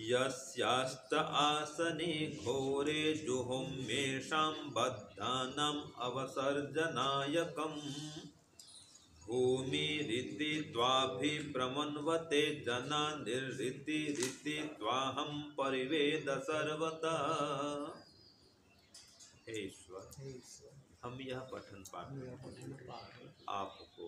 यस्यास्त आसने घोरे जुहुमेषां बद्धानाम् अवसर्जनायकम् भूमिरिति त्वाभिप्रमन्वते जना निर्ऋतिरिति त्वाहं परिवेद सर्वतः। हे ईश्वर, हम यह पठन पाठ आपको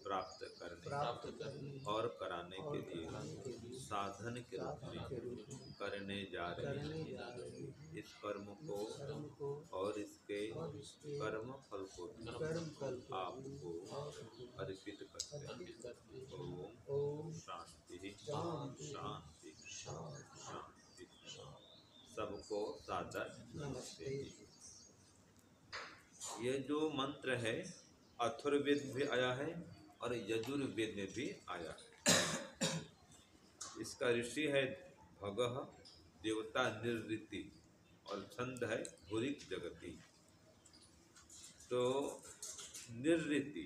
प्राप्त करने और कराने के लिए साधन के रूप में करने जा रहे हैं। इस कर्म को और इसके कर्म फल को आपको अर्पित करते हैं। ओम शांति शांति शांति। सबको सादर नमस्ते। ये जो मंत्र है अथर्ववेद में भी आया है और यजुर्वेद में भी आया है। इसका ऋषि है भगः, देवता निर्ऋति और छंद है भूरिक जगति। तो निर्ऋति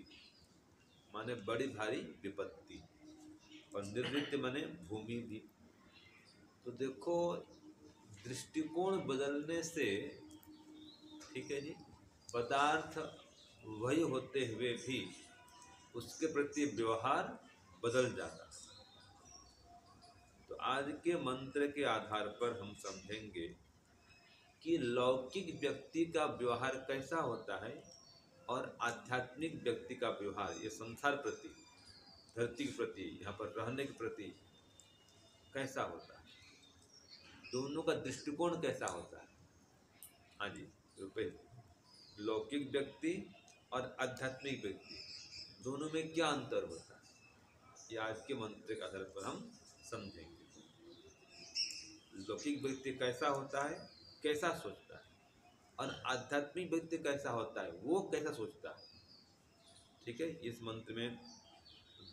माने बड़ी भारी विपत्ति और निर्ऋति माने भूमि भी। तो देखो दृष्टिकोण बदलने से, ठीक है जी, पदार्थ वही होते हुए भी उसके प्रति व्यवहार बदल जाता। तो आज के मंत्र के आधार पर हम समझेंगे कि लौकिक व्यक्ति का व्यवहार कैसा होता है और आध्यात्मिक व्यक्ति का व्यवहार, ये संसार प्रति, धरती के प्रति, यहाँ पर रहने के प्रति कैसा होता है, दोनों का दृष्टिकोण कैसा होता है। हाँ जी, रुपये लौकिक व्यक्ति और आध्यात्मिक व्यक्ति दोनों में क्या अंतर होता है, ये आज के मंत्र के आधार पर हम समझेंगे। लौकिक व्यक्ति कैसा होता है, कैसा सोचता है, और आध्यात्मिक व्यक्ति कैसा होता है, वो कैसा सोचता है। ठीक है, इस मंत्र में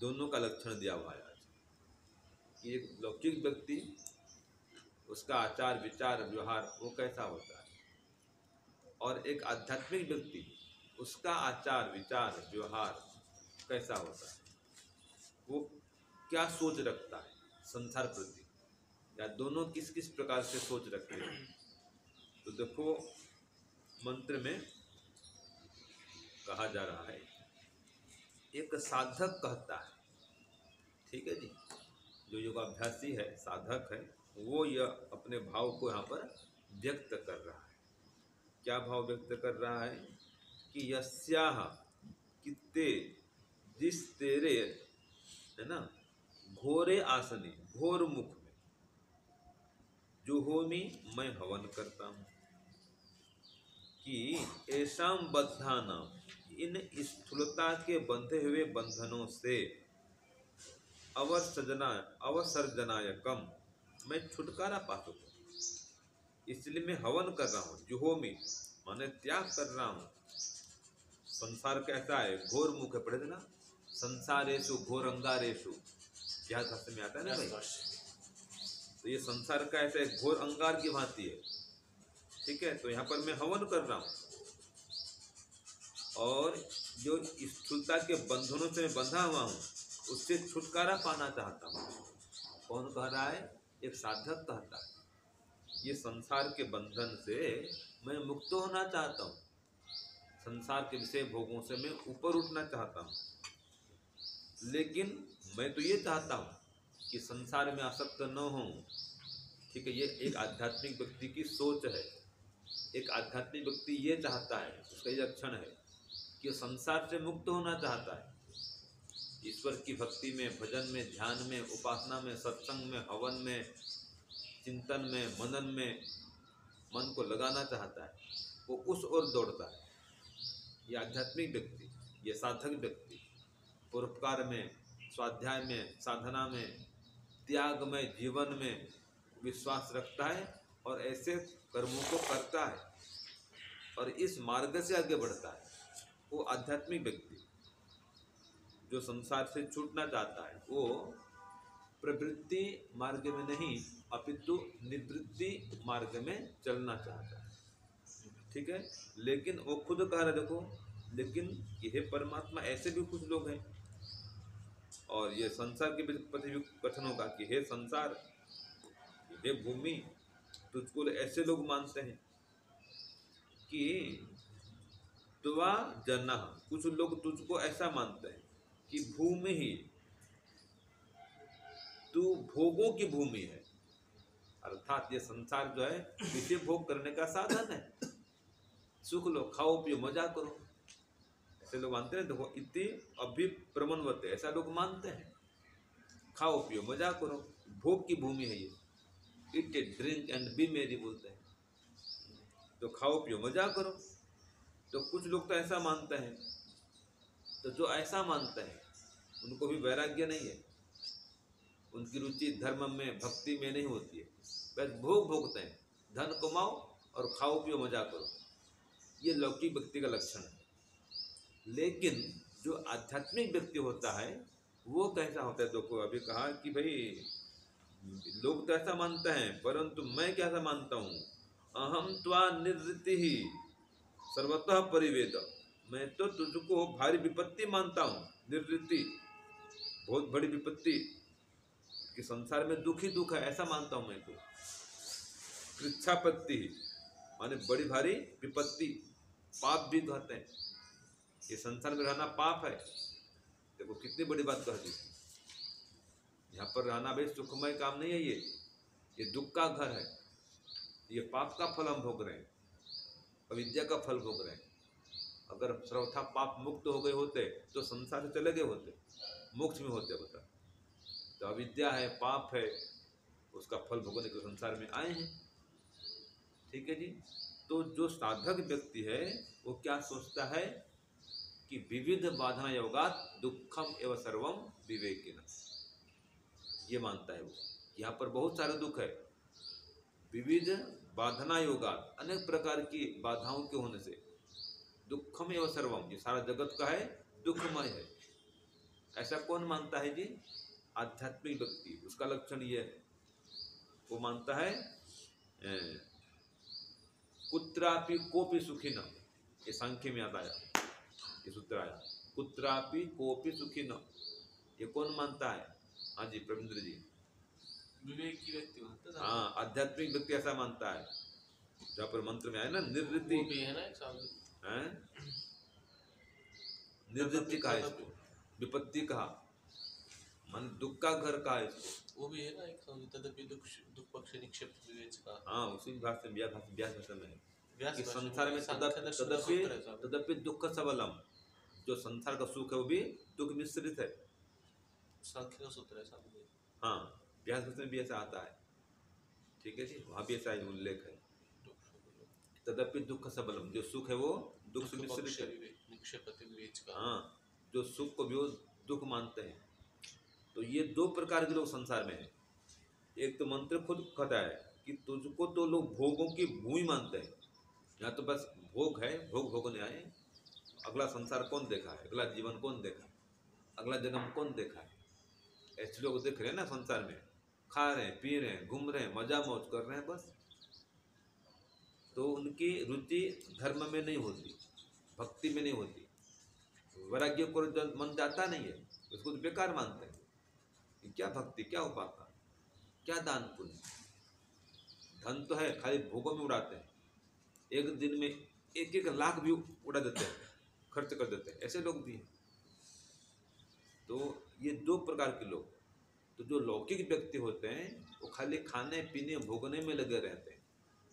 दोनों का लक्षण दिया हुआ है आज कि एक लौकिक व्यक्ति, उसका आचार विचार व्यवहार वो कैसा होता है, और एक आध्यात्मिक व्यक्ति उसका आचार विचार व्यवहार कैसा होता है, वो क्या सोच रखता है संसार प्रति, या दोनों किस किस प्रकार से सोच रखते हैं। तो देखो मंत्र में कहा जा रहा है, एक साधक कहता है, ठीक है जी, जो योगाभ्यासी है, साधक है, वो यह अपने भाव को यहाँ पर व्यक्त कर रहा है। क्या भाव व्यक्त कर रहा है कि यस्याह कित्ते, जिस तेरे, है ना, घोरे आसने, घोर मुख में, जुहोमी मैं हवन करता हूँ, कि ऐसाम बद्धानाम, इन स्थूलता के बंधे हुए बंधनों से, अवसर्जनायकम, मैं छुटकारा पा सकूं, इसलिए मैं हवन कर रहा हूँ। जुहोमी माने त्याग कर रहा हूँ। संसार कैसा है, घोर मुख है, पढ़े थे ना, संसारेषु घोर अंगारेषु, क्या भाषा में आता है ना भाई। तो ये संसार का ऐसा है, घोर अंगार की भांति है। ठीक है, तो यहाँ पर मैं हवन कर रहा हूँ और जो स्थूलता के बंधनों से मैं बंधा हुआ हूँ उससे छुटकारा पाना चाहता हूँ। कौन कह रहा है, एक साधक कहता है, ये संसार के बंधन से मैं मुक्त होना चाहता हूँ, संसार के विषय भोगों से मैं ऊपर उठना चाहता हूँ। लेकिन मैं तो ये चाहता हूँ कि संसार में आसक्त न हूँ। ठीक है, ये एक आध्यात्मिक व्यक्ति की सोच है। एक आध्यात्मिक व्यक्ति ये चाहता है, उसका ये लक्षण है कि संसार से मुक्त होना चाहता है, ईश्वर की भक्ति में, भजन में, ध्यान में, उपासना में, सत्संग में, हवन में, चिंतन में, मनन में मन को लगाना चाहता है, वो उस ओर दौड़ता है। ये आध्यात्मिक व्यक्ति, ये साधक व्यक्ति परोपकार में, स्वाध्याय में, साधना में, त्याग में, जीवन में विश्वास रखता है और ऐसे कर्मों को करता है और इस मार्ग से आगे बढ़ता है। वो आध्यात्मिक व्यक्ति जो संसार से छूटना चाहता है, वो प्रवृत्ति मार्ग में नहीं अपितु निवृत्ति मार्ग में चलना चाहता है। ठीक है, लेकिन वो खुद कह रहा है, देखो, लेकिन ये परमात्मा, ऐसे भी कुछ लोग हैं। और ये संसार के प्रति भी कथन होगा कि हे संसार, हे भूमि, तुझको ऐसे लोग मानते हैं कि त्वा जनः, कुछ लोग तुझको ऐसा मानते हैं कि भूमि ही, तू भोगों की भूमि है, अर्थात ये संसार जो है इसे भोग करने का साधन है, सुख लो, खाओ पियो, मजा करो, ऐसे लोग मानते हैं। देखो, इति अभिप्रमन्वते, ऐसा लोग मानते हैं, खाओ पियो मजा करो, भोग की भूमि है ये, इट ड्रिंक एंड बी मेरी बोलते हैं, तो खाओ पियो मजा करो। तो कुछ लोग तो ऐसा मानते हैं, तो जो ऐसा मानते हैं उनको भी वैराग्य नहीं है, उनकी रुचि धर्म में भक्ति में नहीं होती है, बस भोग भोगते हैं, धन कमाओ और खाओ पियो मजा करो, ये लौकिक व्यक्ति का लक्षण है। लेकिन जो आध्यात्मिक व्यक्ति होता है वो कैसा होता है? देखो अभी कहा कि भाई लोग तो ऐसा मानते हैं, परंतु मैं कैसा मानता हूँ, अहम त्वा निर्वृत्ति ही सर्वतः परिवेद, मैं तो तुझको भारी विपत्ति मानता हूँ, निर्वृत्ति बहुत बड़ी विपत्ति, कि संसार में दुख ही दुख है ऐसा मानता हूँ मैं तो। कृच्छापत्ति माने बड़ी भारी विपत्ति, पाप भी कहते हैं, ये संसार में रहना पाप है। देखो कितनी बड़ी बात कह दी, यहाँ पर रहना भाई सुखमय काम नहीं है, ये दुख का घर है, ये पाप का फल हम भोग रहे हैं, अविद्या का फल भोग रहे हैं। अगर सर्वथा पाप मुक्त हो गए होते तो संसार से चले गए होते, मोक्ष में होते, बता। तो अविद्या है, पाप है, उसका फल भोगने के संसार में आए हैं। ठीक है जी। तो जो साधक व्यक्ति है वो क्या सोचता है कि विविध बाधा योगात दुखम एवं सर्वम विवेकिन, ये मानता है वो, यहाँ पर बहुत सारे दुख है, विविध बाधना योगात, अनेक प्रकार की बाधाओं के होने से, दुखम एवं सर्वम, ये सारा जगत का है दुखमय है। ऐसा कौन मानता है जी? आध्यात्मिक व्यक्ति, उसका लक्षण ये है, वो मानता है कुत्रापि कोपि सुखी न, ये सांख्य में आता है, ये सूत्र आया, कुत्रापि कोपि सुखी न, ये कौन मानता है? हाँ जी प्रवींद्र जी, विवेकी व्यक्ति मानता है। हाँ, आध्यात्मिक व्यक्ति ऐसा मानता है, जहाँ पर मंत्र में आया ना निर्वृत्ति, भी है ना एक साथ, निर्वृत्ति कहा इसको, विपत्ति कहा, मान दुख का घर कहा इसको, वो भी है ना एक साथ, तदपि दुख पक्ष निक्षेप विवेच का। हाँ, उसी भाषा में व्यास भाषा में है कि भाषा संसार में तदपि दुख सबलम, जो संसार का सुख है वो भी दुख मिश्रित है, सांख्य का सूत्र है सामने। हाँ, व्यास भाषा में भी ऐसा आता है। ठीक है जी, वहाँ भी ऐसा उल्लेख है, तदपि दुख सबलम, जो सुख है वो दुख से मिश्रित है, निक्षेपति विवेच का। हाँ, जो सुख को भी वो दुख मानते हैं। तो ये दो प्रकार के लोग संसार में हैं। एक तो मंत्र खुद कहता है कि तुझको तो लोग भोगों की भूमि मानते हैं, यहाँ तो बस भोग है, भोग भोगने आए, अगला संसार कौन देखा है, अगला जीवन कौन देखा है, अगला जन्म कौन देखा है, ऐसे लोग देख रहे हैं ना संसार में, खा रहे हैं, पी रहे हैं, घूम रहे हैं, मजा मौज कर रहे हैं बस। तो उनकी रुचि धर्म में नहीं होती, भक्ति में नहीं होती, वैराग्य को मन जाता नहीं है, उसको तो बेकार मानते हैं कि क्या भक्ति, क्या उपासना, क्या दान पुण्य, धन तो है खाली भोगों में उड़ाते हैं, एक दिन में 1-1 लाख भी उड़ा देते हैं, खर्च कर देते हैं, ऐसे लोग भी हैं। तो ये दो प्रकार के लोग, तो जो लौकिक व्यक्ति होते हैं वो खाली खाने पीने भोगने में लगे रहते हैं,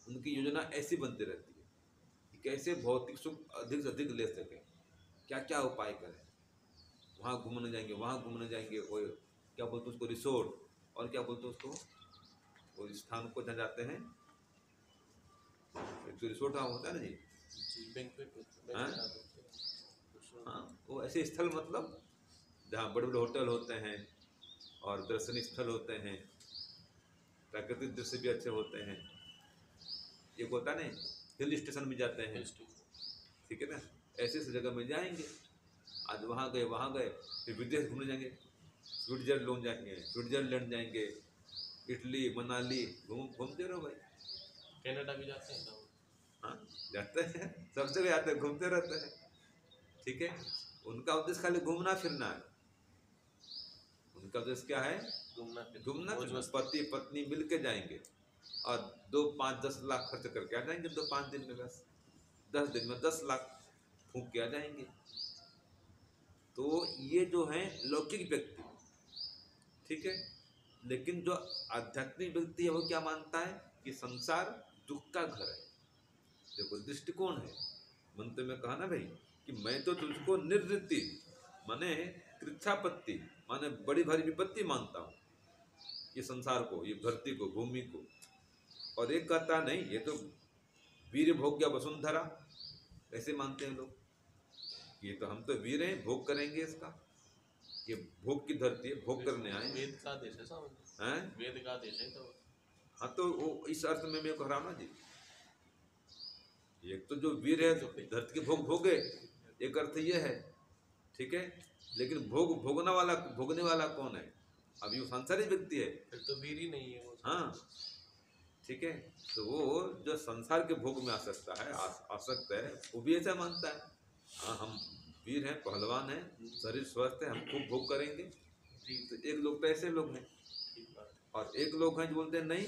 उनकी योजना ऐसी बनती रहती है कि कैसे भौतिक सुख अधिक से अधिक ले सकें, क्या क्या उपाय करें, वहाँ घूमने जाएंगे, वहाँ घूमने जाएंगे, वो क्या बोलते हैं उसको, रिसोर्ट, और क्या बोलते हैं उसको, वो स्थान को जहाँ जाते हैं, तो रिसोर्ट वहाँ होता है ना जी, हाँ, वो ऐसे स्थल मतलब जहाँ बड़े बड़े होटल होते हैं और दर्शनीय स्थल होते हैं, प्राकृतिक दृश्य भी अच्छे होते हैं। एक होता है ना हिल स्टेशन में जाते हैं, ठीक है ना, ऐसे ऐसी जगह में जाएंगे, आज वहाँ गए, फिर विदेश घूमने जाएंगे, स्विट्जरलैंड जाएंगे, इटली, मनाली, घूमते रहो भाई। कनाडा भी जाते हैं ना? हाँ जाते हैं, सब जगह जाते हैं, घूमते रहते हैं। ठीक है, उनका उद्देश्य खाली घूमना फिरना है, उनका उद्देश्य क्या है? घूमना फिरना, पति पत्नी मिल के जाएंगे, और 2, 5, 10 लाख खर्च करके आ जाएंगे 2-5 दिन में, बस 10 दिन में 10 लाख फूंक के आ जाएंगे। तो ये जो है लौकिक व्यक्ति, ठीक है। लेकिन जो आध्यात्मिक व्यक्ति है वो क्या मानता है कि संसार दुख का घर है। देखो दृष्टिकोण है, मंत्र में कहा ना भाई कि मैं तो तुझको निर्वृत्ति माने कृच्छापत्ति माने बड़ी भारी विपत्ति मानता हूँ, ये संसार को, ये धरती को, भूमि को। और एक कहता नहीं ये तो वीर भोग्य वसुंधरा, ऐसे मानते हैं लोग, ये तो हम तो वीर हैं, भोग करेंगे इसका, ये भोग की धरती है, भोग करने आए। वेद का देश है साहब, हैं? वेद का देश है तो। हाँ तो वो इस अर्थ में मैं कह रहा हूँ ना जी, एक तो जो वीर है धरती के भोग भोगे, एक अर्थ ये है, ठीक है। लेकिन भोग भोगने वाला कौन है? अभी वो सांसारिक व्यक्ति है, फिर तो वीर ही नहीं है वो। हाँ ठीक है। तो वो जो संसार के भोग में आ सकता है, आसक्त है, वो भी ऐसा मानता है हाँ हम वीर हैं, पहलवान हैं, शरीर स्वस्थ है, हम खूब भोग करेंगे। तो एक लोग तो ऐसे लोग हैं, और एक लोग हैं जो बोलते हैं नहीं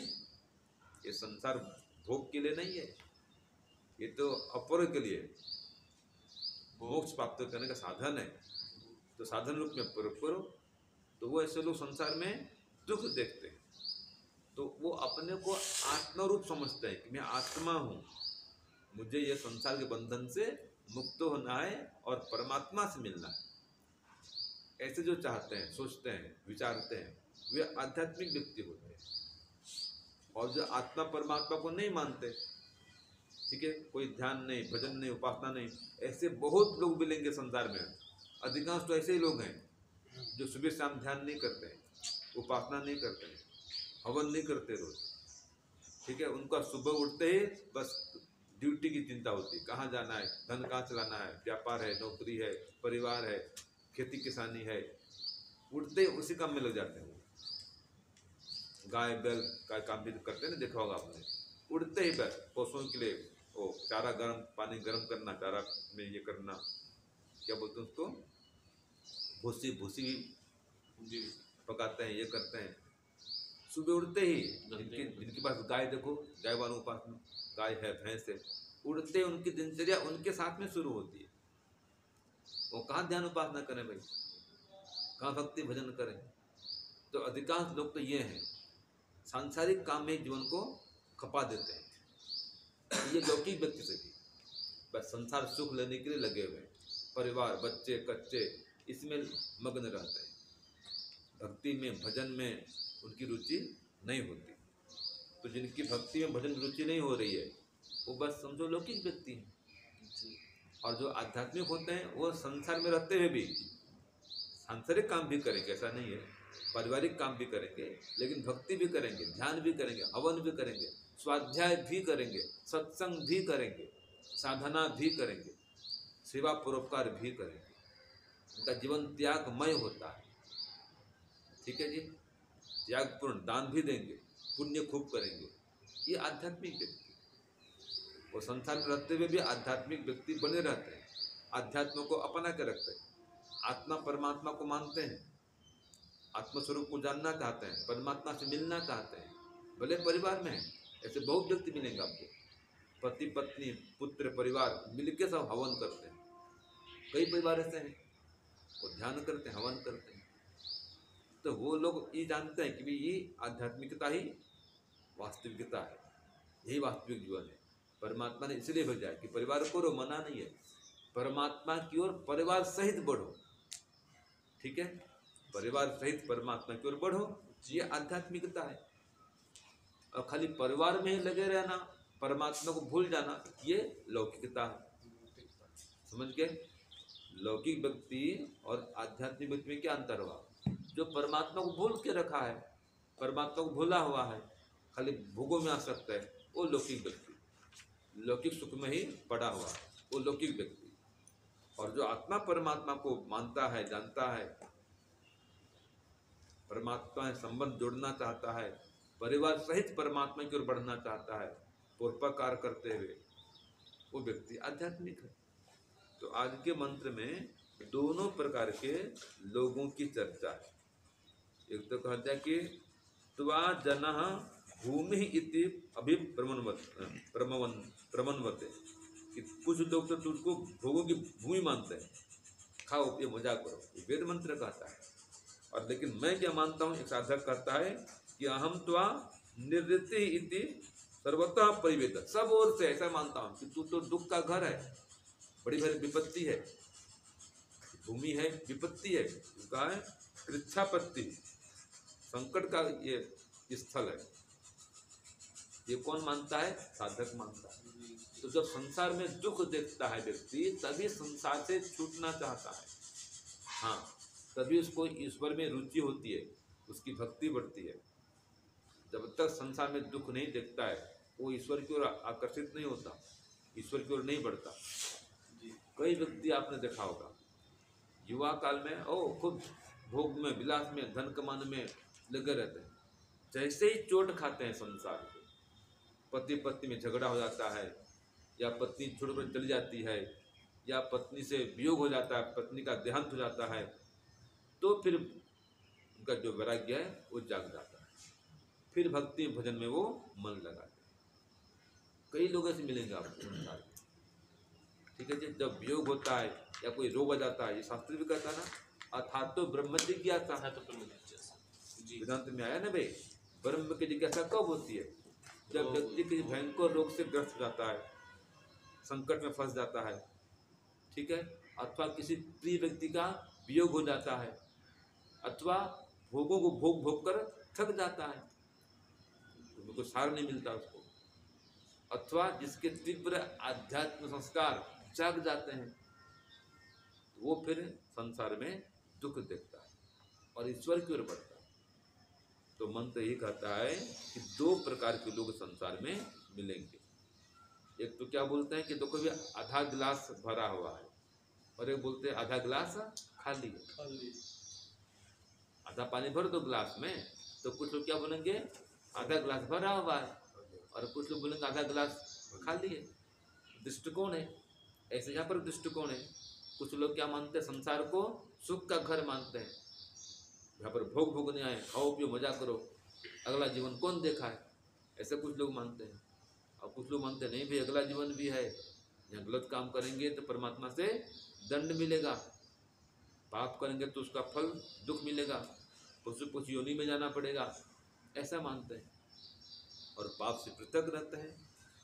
ये संसार भोग के लिए नहीं है, ये तो अपर के लिए मोक्ष प्राप्त करने का साधन है, तो साधन रूप में प्रयोग करो। तो वो ऐसे लोग संसार में दुख देखते हैं, तो वो अपने को आत्मा रूप समझते हैं कि मैं आत्मा हूँ, मुझे ये संसार के बंधन से मुक्त होना है और परमात्मा से मिलना है। ऐसे जो चाहते हैं, सोचते हैं, विचारते हैं, वे आध्यात्मिक व्यक्ति होते हैं। और जो आत्मा परमात्मा को नहीं मानते, ठीक है, कोई ध्यान नहीं, भजन नहीं, उपासना नहीं, ऐसे बहुत लोग मिलेंगे संसार में। अधिकांश तो ऐसे ही लोग हैं जो सुबह शाम ध्यान नहीं करते हैं, उपासना नहीं करते हैं, हवन नहीं करते रोज, ठीक है। उनका सुबह उठते ही बस ड्यूटी की चिंता होती है, कहाँ जाना है, धन कहाँ चलाना है, व्यापार है, नौकरी है, परिवार है, खेती किसानी है, उठते ही उसी काम में लग जाते हैं। गाय बैल का काम भी करते हैं ना, देखा होगा आपने, उठते ही बस पशुओं के लिए वो चारा गर्म, पानी गर्म करना, चारा में ये करना, क्या बोलते हैं उसको, भूसी जी पकाते हैं, ये करते हैं। सुबह उठते ही जिनके पास गाय, देखो गाय वालों के पास गाय है, भैंस है, उड़ते उनकी दिनचर्या उनके साथ में शुरू होती है। वो कहाँ ध्यान उपासना करें भाई, कहाँ भक्ति भजन करें? तो अधिकांश लोग तो ये हैं, सांसारिक काम में जीवन को खपा देते हैं। ये लौकिक व्यक्ति से भी बस संसार सुख लेने के लिए लगे हुए हैं, परिवार, बच्चे, कच्चे, इसमें मग्न रहते हैं, भक्ति में, भजन में उनकी रुचि नहीं होती। तो जिनकी भक्ति में, भजन में रुचि नहीं हो रही है, वो बस समझो लौकिक व्यक्ति हैं। और जो आध्यात्मिक होते हैं वो संसार में रहते हुए भी सांसारिक काम भी करेंगे, ऐसा नहीं है, पारिवारिक काम भी करेंगे, लेकिन भक्ति भी करेंगे, ध्यान भी करेंगे, हवन भी करेंगे, स्वाध्याय भी करेंगे, सत्संग भी करेंगे, साधना भी करेंगे, सेवा परोपकार भी करेंगे। उनका जीवन त्यागमय होता है, ठीक है जी। त्यागपूर्ण, दान भी देंगे, पुण्य खूब करेंगे, ये आध्यात्मिक व्यक्ति। वो संसार में रहते हुए भी आध्यात्मिक व्यक्ति बने रहते हैं, आध्यात्म को अपना के रखते हैं, आत्मा परमात्मा को मानते हैं, आत्मस्वरूप को जानना चाहते हैं, परमात्मा से मिलना चाहते हैं, भले परिवार में हैं, ऐसे बहुत व्यक्ति मिलेंगे आपको, पति पत्नी पुत्र परिवार मिलके सब हवन करते हैं। कई परिवार ऐसे हैं वो ध्यान करते हैं, हवन करते हैं। तो वो लोग ये जानते हैं कि भाई ये आध्यात्मिकता ही वास्तविकता है, यही वास्तविक जीवन है। परमात्मा ने इसलिए भेजा है कि परिवार को रो, मना नहीं है, परमात्मा की ओर परिवार सहित बढ़ो, ठीक है, परिवार सहित परमात्मा की ओर बढ़ो, ये आध्यात्मिकता है। और खाली परिवार में ही लगे रहना, परमात्मा को भूल जाना, ये लौकिकता है। समझ गए? लौकिक व्यक्ति और आध्यात्मिक व्यक्ति में क्या अंतर हुआ? जो परमात्मा को भूल के रखा है, परमात्मा को भूला हुआ है, खाली भोगों में आ सकता है, वो लौकिक व्यक्ति, लौकिक सुख में ही पड़ा हुआ, वो लौकिक व्यक्ति। और जो आत्मा परमात्मा को मानता है, जानता है, परमात्मा से संबंध जोड़ना चाहता है, परिवार सहित परमात्मा की ओर बढ़ना चाहता है, परोपकार करते हुए, वो व्यक्ति आध्यात्मिक है। तो आज के मंत्र में दोनों प्रकार के लोगों की चर्चा है। एक तो कहता है कि त्वा जनः भूमि इति प्रमन्वते कि कुछ लोग तो तुझको भोगों की भूमि मानते हैं, खाओ पियो मजा करो, ये वेद मंत्र कहता है। और लेकिन मैं क्या मानता हूँ, एक साधक कहता है कि अहम त्वा निवृत्ति इति सर्वतः परिवेद, सब ओर से ऐसा मानता हूँ कि तू तो दुख का घर है, बड़ी बड़ी विपत्ति है, भूमि है, विपत्ति है, उसका है कृच्छापत्ति, संकट का ये स्थल है। ये कौन मानता है? साधक मानता है। तो जब संसार में दुख देखता है व्यक्ति, तभी संसार से छूटना चाहता है। हाँ, तभी उसको ईश्वर में रुचि होती है, उसकी भक्ति बढ़ती है। जब तक संसार में दुख नहीं देखता है, वो ईश्वर की ओर आकर्षित नहीं होता, ईश्वर की ओर नहीं बढ़ता। कई व्यक्ति आपने देखा होगा, युवा काल में खुद भोग में, विलास में, धन कमाने में लगे रहते हैं। जैसे ही चोट खाते हैं संसार को, पति पत्नी में झगड़ा हो जाता है, या पत्नी छोड़कर चली जाती है, या पत्नी से वियोग हो जाता है, पत्नी का देहांत हो जाता है, तो फिर उनका जो वैराग्य है वो जाग जाता है, फिर भक्ति भजन में वो मन लगाते हैं। कई लोग ऐसे मिलेंगे आपको संसार में, ठीक है जी। जब वियोग होता है या कोई रोग आ जाता है, ये शास्त्र भी कहता है ना, अर्थात तो ब्रह्म जिज्ञासा, वेदांत में आया ना भाई, ब्रह्म की जिज्ञासा कब होती है? जब व्यक्ति किसी भयंकर रोग से ग्रस्त हो जाता है, संकट में फंस जाता है, ठीक है, अथवा किसी प्रिय व्यक्ति का वियोग हो जाता है, अथवा भोगों को भोग भोग कर थक जाता है, उनको सार नहीं मिलता उसको, अथवा जिसके तीव्र आध्यात्म संस्कार जाग जाते हैं, वो फिर संसार में दुख देखता है और ईश्वर की ओर बढ़ता है। तो मंत्र यही कहता है कि दो प्रकार के लोग संसार में मिलेंगे। एक तो क्या बोलते हैं कि देखो भी आधा गिलास भरा हुआ है, और एक बोलते हैं आधा गिलास खाली है। आधा पानी भर दो गिलास में, तो कुछ लोग क्या बोलेंगे, आधा गिलास भरा हुआ है, और कुछ लोग बोलेंगे आधा गिलास खाली है। दृष्टिकोण है, ऐसे यहाँ पर दृष्टिकोण है। कुछ लोग क्या मानते हैं, संसार को सुख का घर मानते हैं, यहाँ पर भोग भोगने आए, खाओ पियो मजा करो, अगला जीवन कौन देखा है, ऐसे कुछ लोग मानते हैं। और कुछ लोग मानते नहीं भाई, अगला जीवन भी है, यहाँ गलत काम करेंगे तो परमात्मा से दंड मिलेगा, पाप करेंगे तो उसका फल दुख मिलेगा, पशु पशु योनि में जाना पड़ेगा, ऐसा मानते हैं। और पाप से पृथक रहते हैं,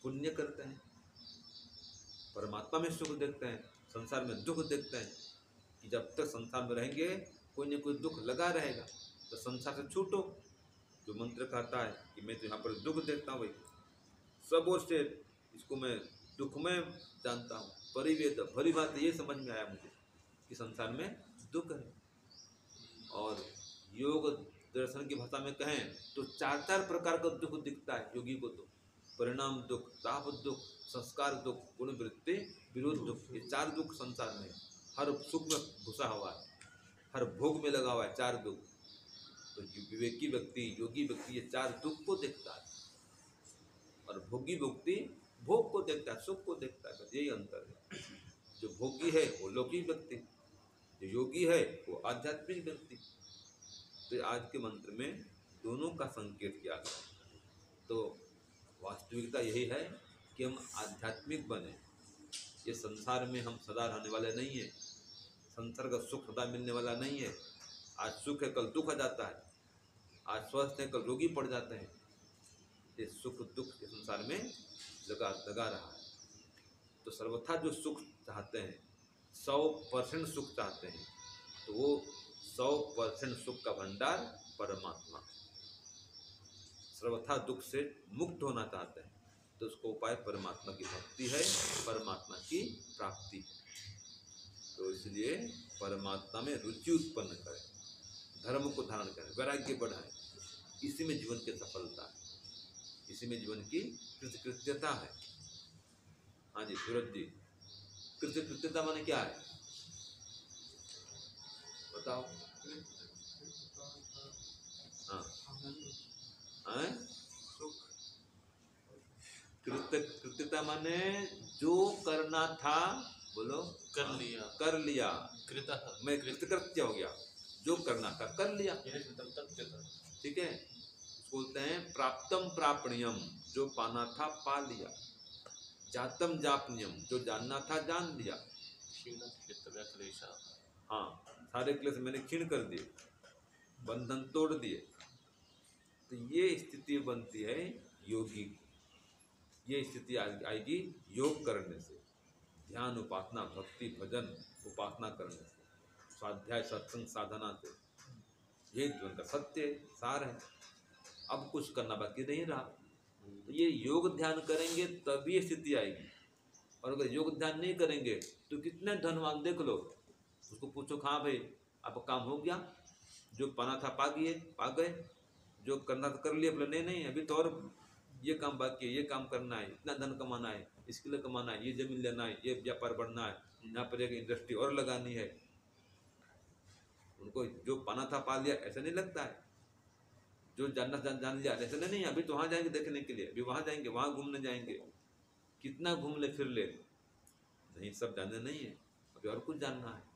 पुण्य करते हैं, परमात्मा में सुख देखते हैं, संसार में दुख देखते हैं कि जब तक संसार में रहेंगे कोई न कोई दुख लगा रहेगा, तो संसार से छूटो। जो मंत्र कहता है कि मैं तो यहाँ पर दुख देखता हूँ भाई, सब ओर से इसको मैं दुखमय जानता हूँ, परिवेद भली बात ये समझ में आया मुझे कि संसार में दुख है। और योग दर्शन की भाषा में कहें तो चार चार प्रकार का दुख दिखता है योगी को, तो परिणाम दुख, ताप दुख, संस्कार दुख, गुण वृत्ति विरोध दुख, ये चार दुख संसार में, हर सुख में घुसा हुआ है, हर भोग में लगा हुआ है चार दुख। तो विवेकी व्यक्ति, योगी व्यक्ति ये चार दुख को देखता है, और भोगी व्यक्ति भोग को देखता है, सुख को देखता है। यही अंतर है। जो भोगी है वो लौकिक व्यक्ति, जो योगी है वो आध्यात्मिक व्यक्ति। तो आज के मंत्र में दोनों का संकेत किया गया। तो वास्तविकता यही है कि हम आध्यात्मिक बने। ये संसार में हम सदा रहने वाले नहीं हैं, संसार का सुख सदा मिलने वाला नहीं है। आज सुख है कल दुख आ जाता है, आज स्वस्थ है कल रोगी पड़ जाते हैं। ये सुख दुख के संसार में लगा रहा है। तो सर्वथा जो सुख चाहते हैं, 100% सुख चाहते हैं, तो वो 100% सुख का भंडार परमात्मा। सर्वथा दुख से मुक्त होना चाहते हैं, तो उसको उपाय परमात्मा की भक्ति है, परमात्मा की प्राप्ति है। तो इसलिए परमात्मा में रुचि उत्पन्न करें, धर्म को धारण करें, वैराग्य बढ़ाएं। इसी में जीवन की सफलता है, इसी में जीवन की कृतकृत्यता है। हाँ जी सूरज जी, कृतकृत्यता माने क्या है बताओ? हाँ, कृत्यता माने जो करना था, बोलो, कर लिया। मैं कृतकृत्य हो गया, जो करना था कर लिया, ठीक है। उसको बोलते हैं प्राप्तम प्रापणियम, जो पाना था पा लिया। जातम जापनियम, जो जानना था जान लिया। क्षीण क्षेत्र क्लेशा। हाँ, सारे क्लेश मैंने क्षीण कर दिए, बंधन तोड़ दिए। तो ये स्थिति बनती है योगी की। ये स्थिति आएगी योग करने से, ध्यान उपासना भक्ति भजन उपासना करने से, स्वाध्याय सत्संग साधना से। ये जीवन का सत्य सार है। अब कुछ करना बाकी नहीं रहा। तो ये योग ध्यान करेंगे तभी ये स्थिति आएगी। और अगर योग ध्यान नहीं करेंगे तो कितने धनवान देख लो, उसको पूछो हाँ भाई आपका काम हो गया, जो पाना था पा गए, जो करना था कर लिया। बोले नहीं नहीं, अभी तो और ये काम बाकी है, ये काम करना है, इतना धन कमाना है, इसके लिए कमाना है, ये जमीन लेना है, ये व्यापार बढ़ना है, यहाँ पर एक इंडस्ट्री और लगानी है। उनको जो पाना था पा लिया ऐसा नहीं लगता है, जो जानना जान लिया ऐसा नहीं। अभी तो वहाँ जाएंगे देखने के लिए, अभी वहाँ जाएंगे, वहाँ घूमने जाएंगे, कितना घूम ले फिर ले, नहीं सब जानना नहीं है, अभी और कुछ जानना है।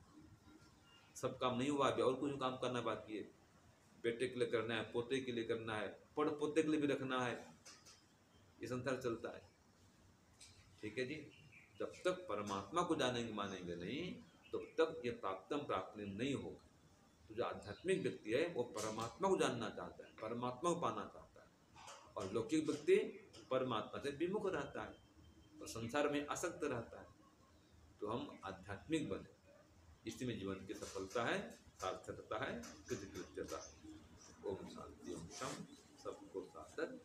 सब काम नहीं हुआ, अभी और कुछ काम करना बाकी है। बेटे के लिए करना है, पोते के लिए करना है, पड़ पोते के लिए भी रखना है। ये संसार चलता है। ठीक है जी। जब तक परमात्मा को जानेंगे मानेंगे नहीं, तब तक ये प्राप्तम प्राप्त नहीं होगा। तो जो आध्यात्मिक व्यक्ति है वो परमात्मा को जानना चाहता है, परमात्मा को पाना चाहता है। और लौकिक व्यक्ति परमात्मा से विमुख रहता है और संसार में आसक्त रहता है। तो हम आध्यात्मिक बने, इसी में जीवन की सफलता है, सार्थकता है, कृतकृत्यता। ओम शांति ओम शम, सबको सादर।